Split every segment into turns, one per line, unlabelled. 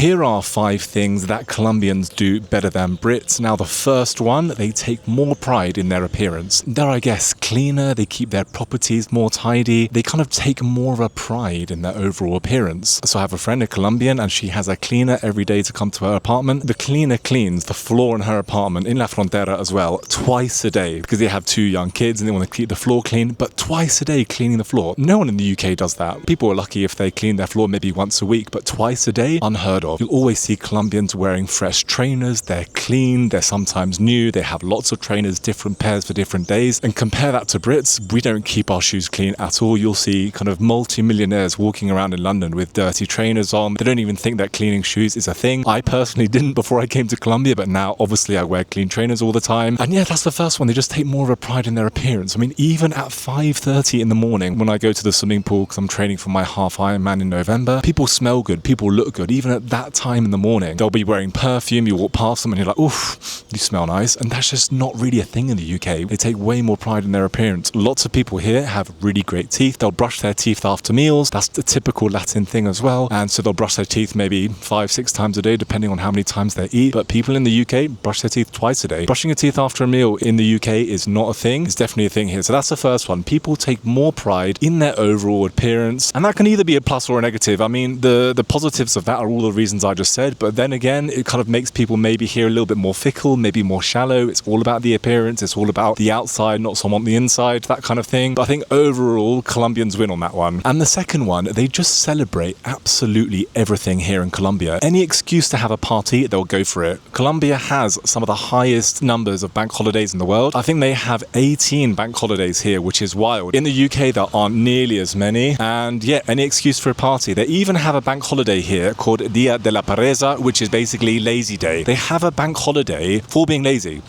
Here are 5 things that Colombians do better than Brits. Now, the first one, they take more pride in their appearance. They're, I guess, cleaner, they keep their properties more tidy, they kind of take more of a pride in their overall appearance. So I have a friend, a Colombian, and she has a cleaner every day to come to her apartment. The cleaner cleans the floor in her apartment, in La Frontera as well, twice a day, because they have 2 young kids and they want to keep the floor clean, but twice a day cleaning the floor. No one in the UK does that. People are lucky if they clean their floor maybe once a week, but twice a day, unheard of. You'll always see Colombians wearing fresh trainers, they're clean, they're sometimes new, they have lots of trainers, different pairs for different days. And compare that to Brits, we don't keep our shoes clean at all. You'll see kind of multi-millionaires walking around in London with dirty trainers on. They don't even think that cleaning shoes is a thing. I personally didn't before I came to Colombia, but now obviously I wear clean trainers all the time. And yeah, that's the first one. They just take more of a pride in their appearance. I mean, even at 5:30 in the morning when I go to the swimming pool because I'm training for my half Ironman in November, people smell good, people look good. Even at that time in the morning, they'll be wearing perfume, you walk past them and you're like, oof, you smell nice. And that's just not really a thing in the UK. They take way more pride in their appearance. Lots of people here have really great teeth. They'll brush their teeth after meals. That's the typical Latin thing as well. And so they'll brush their teeth maybe 5-6 times a day, depending on how many times they eat. But people in the UK brush their teeth twice a day. Brushing your teeth after a meal in the UK is not a thing. It's definitely a thing here. So that's the first one. People take more pride in their overall appearance. And that can either be a plus or a negative. I mean, the positives of that are all the reasons I just said. But then again, it kind of makes people maybe here a little bit more fickle, maybe more shallow. It's all about the appearance. It's all about the outside, not so on the inside, that kind of thing. But I think overall, Colombians win on that one. And the second one, they just celebrate absolutely everything here in Colombia. Any excuse to have a party, they'll go for it. Colombia has some of the highest numbers of bank holidays in the world. I think they have 18 bank holidays here, which is wild. In the UK, there aren't nearly as many. And yeah, any excuse for a party. They even have a bank holiday here called Dia de la Pereza, which is basically lazy day. They have a bank holiday for being lazy.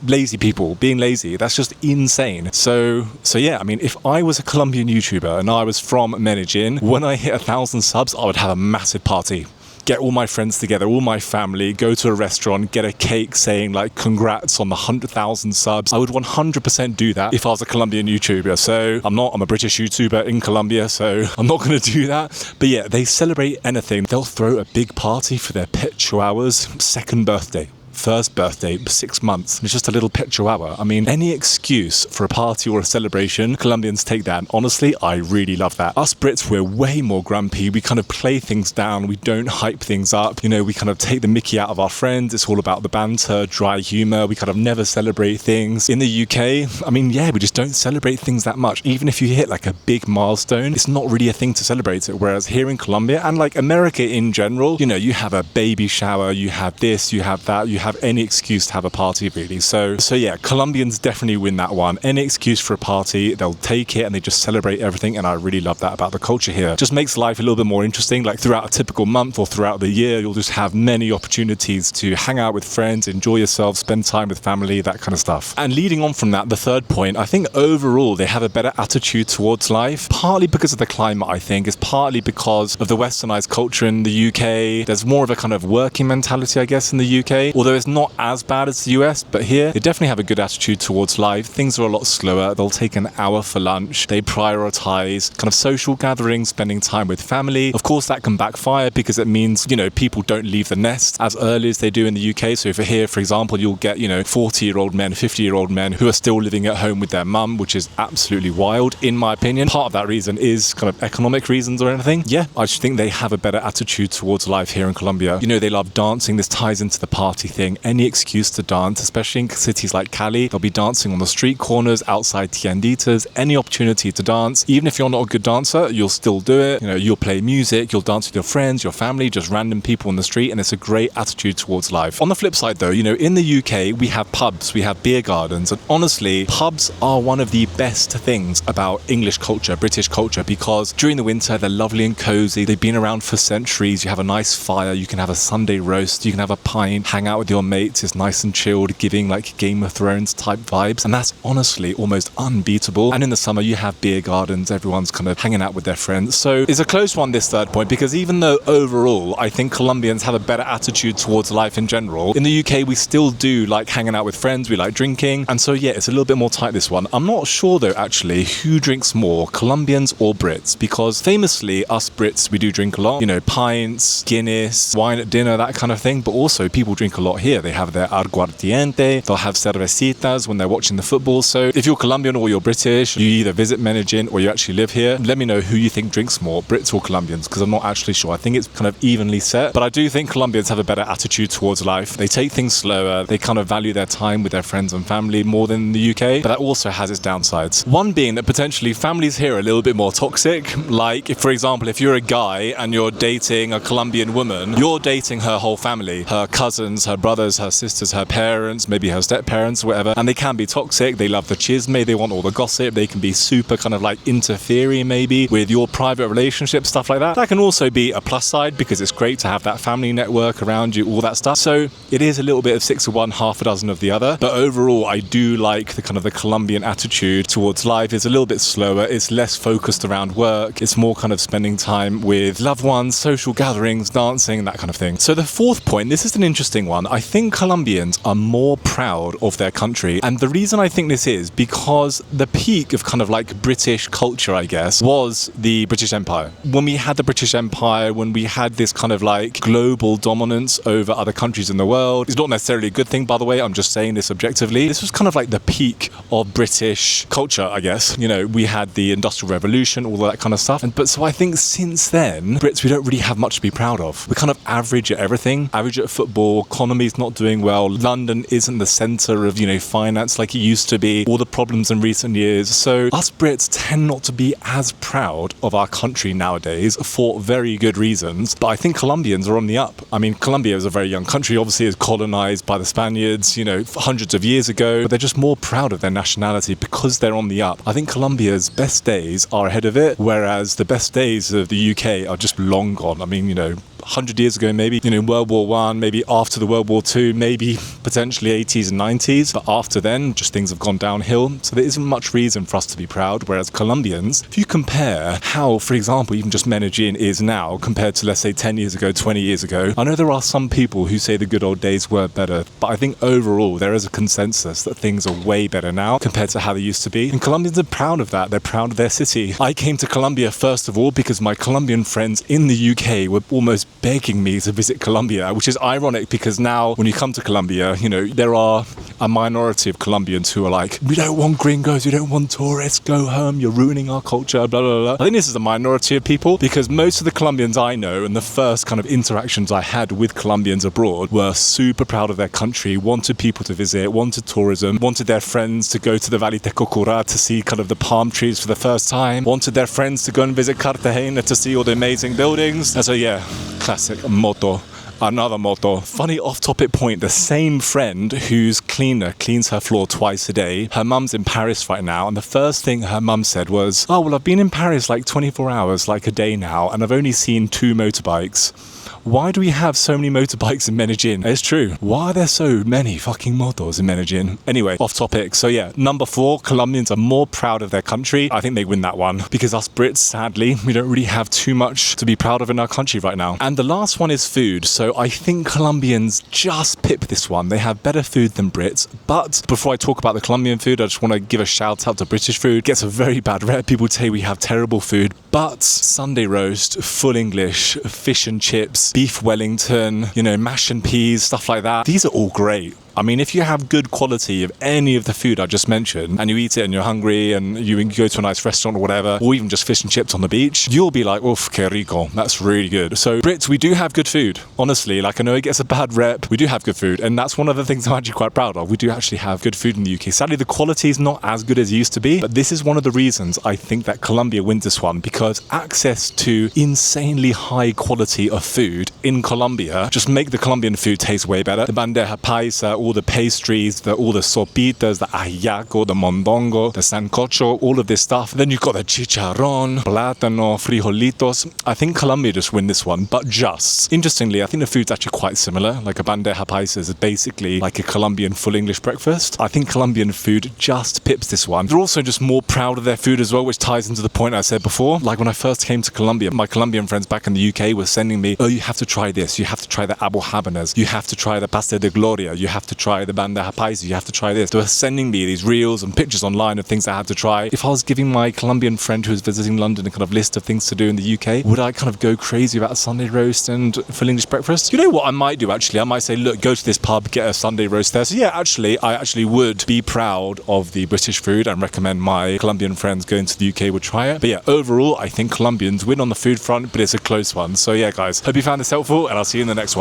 Lazy people being lazy. That's just insane. So yeah, I mean, if I was a Colombian YouTuber and I was from Medellín, when I hit 1,000 subs, I would have a massive party. Get all my friends together, all my family, go to a restaurant, get a cake saying like congrats on the 100,000 subs. I would 100% do that if I was a Colombian YouTuber. So I'm a British YouTuber in Colombia, so I'm not going to do that. But yeah, they celebrate anything. They'll throw a big party for their pet chihuahua's 2nd birthday. 1st birthday, 6 months. It's just a little pet chihuahua. I mean, any excuse for a party or a celebration, Colombians take that. And honestly, I really love that. Us Brits, we're way more grumpy. We kind of play things down. We don't hype things up. You know, we kind of take the mickey out of our friends. It's all about the banter, dry humor. We kind of never celebrate things. In the UK, I mean, yeah, we just don't celebrate things that much. Even if you hit like a big milestone, it's not really a thing to celebrate it. Whereas here in Colombia and like America in general, you know, you have a baby shower, you have this, you have that, you have any excuse to have a party really. So yeah, Colombians definitely win that one. Any excuse for a party, they'll take it and they just celebrate everything, and I really love that about the culture here. Just makes life a little bit more interesting. Like throughout a typical month or throughout the year, you'll just have many opportunities to hang out with friends, enjoy yourself, spend time with family, that kind of stuff. And leading on from that, the third point, I think overall they have a better attitude towards life, partly because of the climate. I think it's partly because of the westernized culture in the UK. There's more of a kind of working mentality, I guess, in the UK, although it's not as bad as the US, but here they definitely have a good attitude towards life. Things are a lot slower. They'll take an hour for lunch. They prioritize kind of social gatherings, spending time with family. Of course, that can backfire because it means, you know, people don't leave the nest as early as they do in the UK. So if you're here, for example, you'll get, you know, 40-year-old men, 50-year-old men who are still living at home with their mum, which is absolutely wild, in my opinion. Part of that reason is kind of economic reasons or anything. Yeah, I just think they have a better attitude towards life here in Colombia. You know, they love dancing. This ties into the party thing. Any excuse to dance, especially in cities like Cali. They'll be dancing on the street corners, outside tienditas, any opportunity to dance. Even if you're not a good dancer, you'll still do it. You know, you'll play music, you'll dance with your friends, your family, just random people on the street, and it's a great attitude towards life. On the flip side though, you know, in the UK, we have pubs, we have beer gardens, and honestly, pubs are one of the best things about English culture, British culture, because during the winter, they're lovely and cozy. They've been around for centuries. You have a nice fire, you can have a Sunday roast, you can have a pint, hang out with with your mates is nice and chilled, giving like Game of Thrones type vibes, and that's honestly almost unbeatable. And in the summer you have beer gardens, everyone's kind of hanging out with their friends. So it's a close one, this third point, because even though overall I think Colombians have a better attitude towards life in general, in the UK we still do like hanging out with friends, we like drinking, and so yeah, it's a little bit more tight, this one. I'm not sure though actually who drinks more, Colombians or Brits, because famously us Brits, we do drink a lot, you know, pints, Guinness, wine at dinner, that kind of thing, but also people drink a lot here. They have their aguardiente, they'll have cervecitas when they're watching the football. So if you're Colombian or you're British, you either visit Medellín or you actually live here, let me know who you think drinks more, Brits or Colombians, because I'm not actually sure. I think it's kind of evenly set, but I do think Colombians have a better attitude towards life. They take things slower, they kind of value their time with their friends and family more than the UK, but that also has its downsides. One being that potentially families here are a little bit more toxic. Like, if, for example, if you're a guy and you're dating a Colombian woman, you're dating her whole family, her cousins, her brothers, her sisters, her parents, maybe her step-parents, whatever, and they can be toxic. They love the chisme, they want all the gossip, they can be super kind of like interfering maybe with your private relationship, stuff like that. That can also be a plus side because it's great to have that family network around you, all that stuff. So it is a little bit of 6 of one, half a dozen of the other, but overall I do like the kind of the Colombian attitude towards life. It's a little bit slower, it's less focused around work, it's more kind of spending time with loved ones, social gatherings, dancing, that kind of thing. So the fourth point, this is an interesting one. I think Colombians are more proud of their country, and the reason I think this is because the peak of kind of like British culture, I guess, was the British Empire. When we had the British Empire, when we had this kind of like global dominance over other countries in the world, it's not necessarily a good thing, by the way, I'm just saying this objectively. This was kind of like the peak of British culture, I guess. You know, we had the Industrial Revolution, all of that kind of stuff. But so I think since then, Brits, we don't really have much to be proud of. We're kind of average at everything. Average at football, economy's not doing well. London isn't the centre of, you know, finance like it used to be. All the problems in recent years. So us Brits tend not to be as proud of our country nowadays for very good reasons. But I think Colombians are on the up. I mean, Colombia is a very young country. Obviously, it was colonised by the Spaniards, you know, hundreds of years ago. But they're just more proud of their nationality because they're on the up. I think Colombia's best days are ahead of it, whereas the best days of the UK are just long gone. I mean, you know, 100 years ago maybe, you know, World War One, maybe after the World War Two, maybe potentially 80s and 90s, but after then just things have gone downhill, so there isn't much reason for us to be proud. Whereas Colombians, if you compare how, for example, even just Medellín is now compared to, let's say, 10 years ago, 20 years ago, I know there are some people who say the good old days were better, but I think overall there is a consensus that things are way better now compared to how they used to be, and Colombians are proud of that. They're proud of their city. I came to Colombia first of all because my Colombian friends in the UK were almost begging me to visit Colombia, which is ironic because now when you come to Colombia, you know, there are a minority of Colombians who are like, we don't want gringos, we don't want tourists, go home, you're ruining our culture, blah, blah, blah. I think this is a minority of people because most of the Colombians I know and the first kind of interactions I had with Colombians abroad were super proud of their country, wanted people to visit, wanted tourism, wanted their friends to go to the Valle de Cocora to see kind of the palm trees for the first time, wanted their friends to go and visit Cartagena to see all the amazing buildings. And so yeah, classic motto. Another motto. Funny off-topic point, the same friend whose cleaner cleans her floor twice a day, her mum's in Paris right now, and the first thing her mum said was, oh, well, I've been in Paris like 24 hours, like a day now, and I've only seen 2 motorbikes. Why do we have so many motorbikes in Medellín? It's true. Why are there so many fucking motos in Medellín? Anyway, off topic. So yeah, number 4, Colombians are more proud of their country. I think they win that one because us Brits, sadly, we don't really have too much to be proud of in our country right now. And the last one is food. So I think Colombians just pip this one. They have better food than Brits. But before I talk about the Colombian food, I just want to give a shout out to British food. It gets a very bad rep. People say we have terrible food. But Sunday roast, full English, fish and chips, beef Wellington, you know, mash and peas, stuff like that. These are all great. I mean, if you have good quality of any of the food I just mentioned and you eat it and you're hungry and you go to a nice restaurant or whatever, or even just fish and chips on the beach, you'll be like, oof, que rico, that's really good. So Brits, we do have good food. Honestly, like I know it gets a bad rep, we do have good food, and that's one of the things I'm actually quite proud of. We do actually have good food in the UK. Sadly, the quality is not as good as it used to be, but this is one of the reasons I think that Colombia wins this one, because access to insanely high quality of food in Colombia just make the Colombian food taste way better. The bandeja paisa, all all the pastries, all the sopitas, the ajiaco, the mondongo, the sancocho, all of this stuff. Then you've got the chicharrón, plátano, frijolitos. I think Colombia just win this one, but just. Interestingly, I think the food's actually quite similar. Like a bandeja paisa is basically like a Colombian full English breakfast. I think Colombian food just pips this one. They're also just more proud of their food as well, which ties into the point I said before. Like when I first came to Colombia, my Colombian friends back in the UK were sending me, oh, you have to try this, you have to try the almojábanas, you have to try the pastel de gloria, you have to try the bandeja paisa, you have to try this. They were sending me these reels and pictures online of things I had to try. If I was giving my Colombian friend who was visiting London a kind of list of things to do in the UK, would I kind of go crazy about a Sunday roast and full English breakfast? You know what I might do actually? I might say, look, go to this pub, get a Sunday roast there. So yeah, actually, I actually would be proud of the British food and recommend my Colombian friends going to the UK would try it. But yeah, overall, I think Colombians win on the food front, but it's a close one. So yeah, guys, hope you found this helpful and I'll see you in the next one.